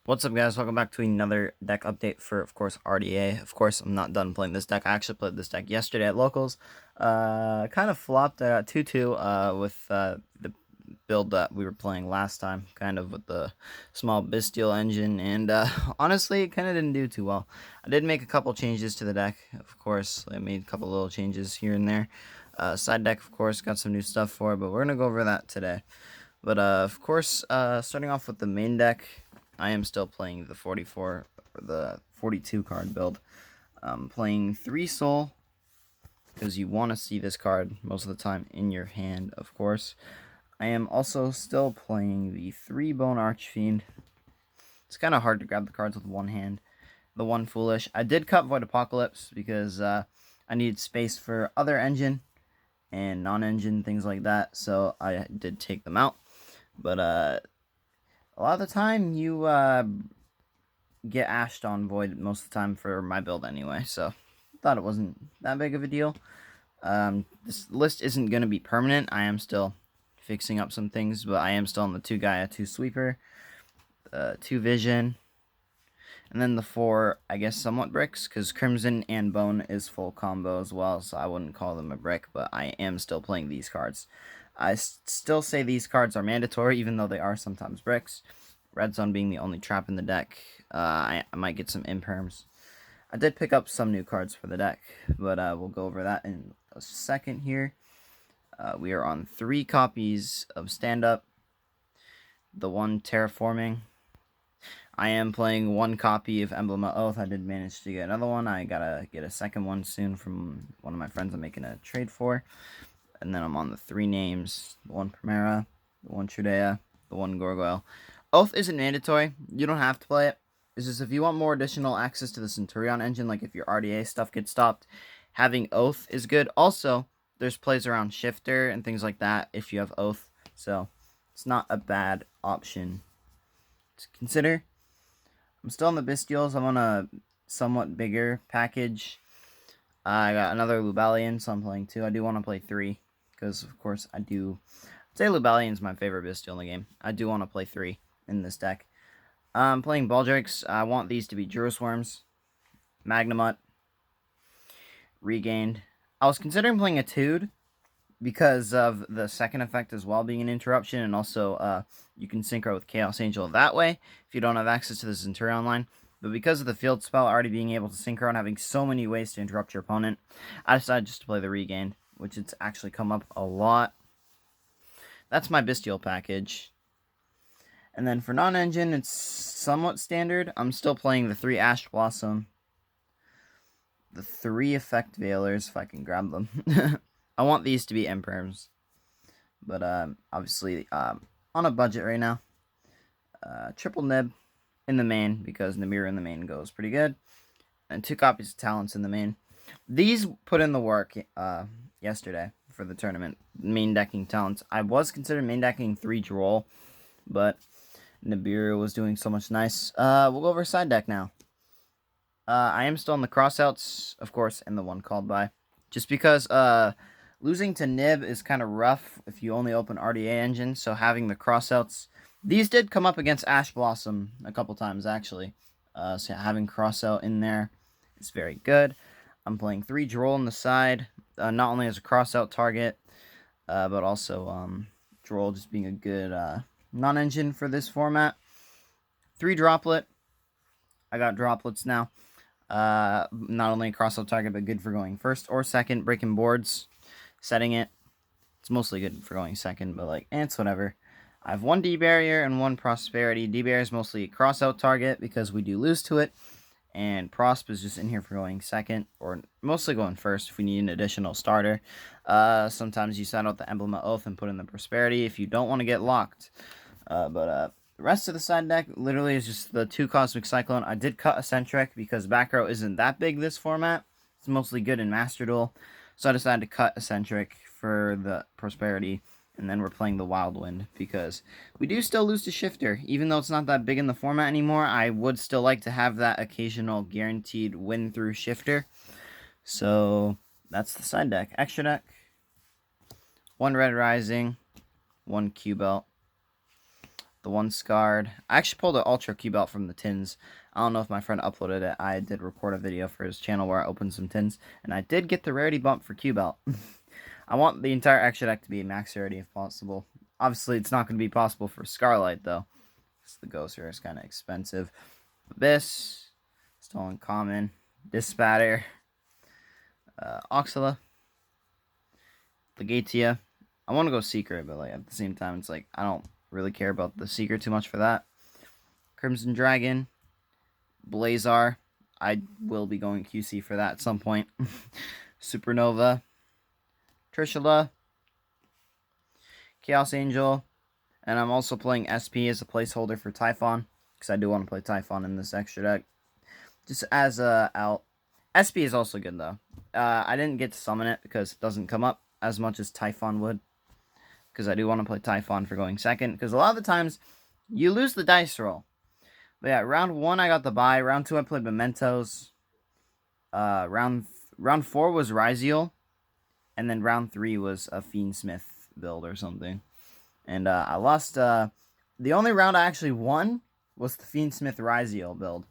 What's up, guys? Welcome back to another deck update for, of course, RDA. Of course, I'm not done playing this deck. I actually played this deck yesterday at Locals. Kind of flopped. I got 2-2 with the build that we were playing last time, kind of with the small bystial engine, and honestly, it kind of didn't do too well. I did make a couple changes to the deck, of course. I made a couple little changes here and there. Side deck, of course, got some new stuff for it, but we're going to go over that today. But, of course, starting off with the main deck, I am still playing the 42 card build. I'm playing 3 Soul, because you want to see this card most of the time in your hand, of course. I am also still playing the 3 Bone Archfiend. It's kind of hard to grab the cards with one hand. The 1 Foolish. I did cut Void Apocalypse because I needed space for other engine and non-engine, things like that, so I did take them out. But a lot of the time you get ashed on Void most of the time for my build anyway, so thought it wasn't that big of a deal. This list isn't going to be permanent. I am still fixing up some things, but I am still on the 2 Gaia, 2 Sweeper, 2 Vision, and then the 4, I guess, somewhat bricks, because Crimson and Bone is full combo as well, so I wouldn't call them a brick, but I am still playing these cards. I still say these cards are mandatory, even though they are sometimes bricks. Red Zone being the only trap in the deck. I might get some imperms. I did pick up some new cards for the deck, but we'll go over that in a second here. We are on 3 copies of Stand Up. The 1 Terraforming. I am playing 1 copy of Emblem of Oath. I did manage to get another one. I gotta get a second one soon from one of my friends I'm making a trade for. And then I'm on the 3 names. The 1 Primera, the 1 Trudea, the 1 Gargoyle. Oath isn't mandatory. You don't have to play it. It's just if you want more additional access to the centur-ion engine, like if your RDA stuff gets stopped, having Oath is good. Also, there's plays around Shifter and things like that if you have Oath. So, it's not a bad option to consider. I'm still on the Bystials. I'm on a somewhat bigger package. I got another Lubalian, so I'm playing 2. I do want to play 3, because, of course, I'd say Lubalian's my favorite Bystial in the game. I do want to play 3 in this deck. I'm playing Baldrakes. I want these to be Druis Worms, Magnamut, Regained. I was considering playing a Tude because of the second effect as well being an interruption, and also you can synchro with Chaos Angel that way if you don't have access to the centur-ion line. But because of the field spell already being able to synchro and having so many ways to interrupt your opponent, I decided just to play the Regained, which it's actually come up a lot. That's my Bystial package. And then for non-engine, it's somewhat standard. I'm still playing the 3 Ash Blossom, the 3 Effect Veilers, if I can grab them. I want these to be imperms, but obviously on a budget right now. Triple Nib in the main, because Nibiru in the main goes pretty good. And 2 copies of Talents in the main. These put in the work yesterday for the tournament. Main decking Talents. I was considering main decking 3 Droll, but Nibiru was doing so much nice. We'll go over side deck now. I am still on the crossouts, of course, and the 1 called by. Just because losing to Nib is kind of rough if you only open RDA engine, so having the crossouts. These did come up against Ash Blossom a couple times, actually. So having crossout in there is very good. I'm playing 3 Droll on the side, not only as a crossout target, but also Droll just being a good non-engine for this format. 3 Droplet. I got Droplets now. Not only a crossout target, but good for going first or second, breaking boards, setting it. It's mostly good for going second, but like, it's whatever. I have 1 D-Barrier and 1 Prosperity. D-Barrier is mostly a crossout target because we do lose to it, and Prosp is just in here for going second, or mostly going first if we need an additional starter. Sometimes you set out the Emblem of Oath and put in the Prosperity if you don't want to get locked. The rest of the side deck literally is just the 2 Cosmic Cyclone. I did cut Eccentric because back row isn't that big this format. It's mostly good in Master Duel. So I decided to cut Eccentric for the Prosperity. And then we're playing the Wild Wind because we do still lose to Shifter. Even though it's not that big in the format anymore, I would still like to have that occasional guaranteed win through Shifter. So that's the side deck. Extra deck. 1 Red Rising. 1 Q-Belt. the one scarred. I actually pulled an Ultra Q-Belt from the tins. I don't know if my friend uploaded it. I did record a video for his channel where I opened some tins, and I did get the rarity bump for Q-Belt. I want the entire extra deck to be max rarity if possible. Obviously, it's not going to be possible for Scarlight, though. Because the Ghost Rare is kind of expensive. Abyss, still uncommon. Dispatter, Oxala, Legatia. I want to go Secret, but like at the same time, it's like I don't really care about the Secret too much for that. Crimson Dragon, Blazar. I will be going QC for that at some point. Supernova, Trishula, Chaos Angel, and I'm also playing SP as a placeholder for Typhon, because I do want to play Typhon in this extra deck. Just as a out. SP is also good, though. I didn't get to summon it because it doesn't come up as much as Typhon would. Because I do want to play Typhon for going second. Because a lot of the times, you lose the dice roll. But yeah, round 1 I got the bye. Round 2 I played Mementos. Round 4 was Ryziel. And then round 3 was a Fiendsmith build or something. And I lost... the only round I actually won was the Fiendsmith Ryziel build,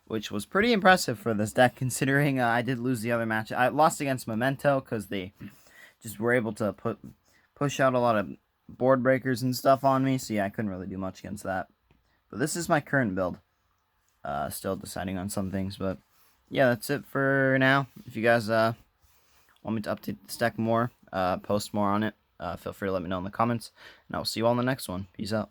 which was pretty impressive for this deck, considering I did lose the other match. I lost against Memento because they just were able to push out a lot of board breakers and stuff on me, so yeah, I couldn't really do much against that. But this is my current build. Still deciding on some things, but yeah, that's it for now. If you guys want me to update this deck more, post more on it, feel free to let me know in the comments, and I will see you all in the next one. Peace out.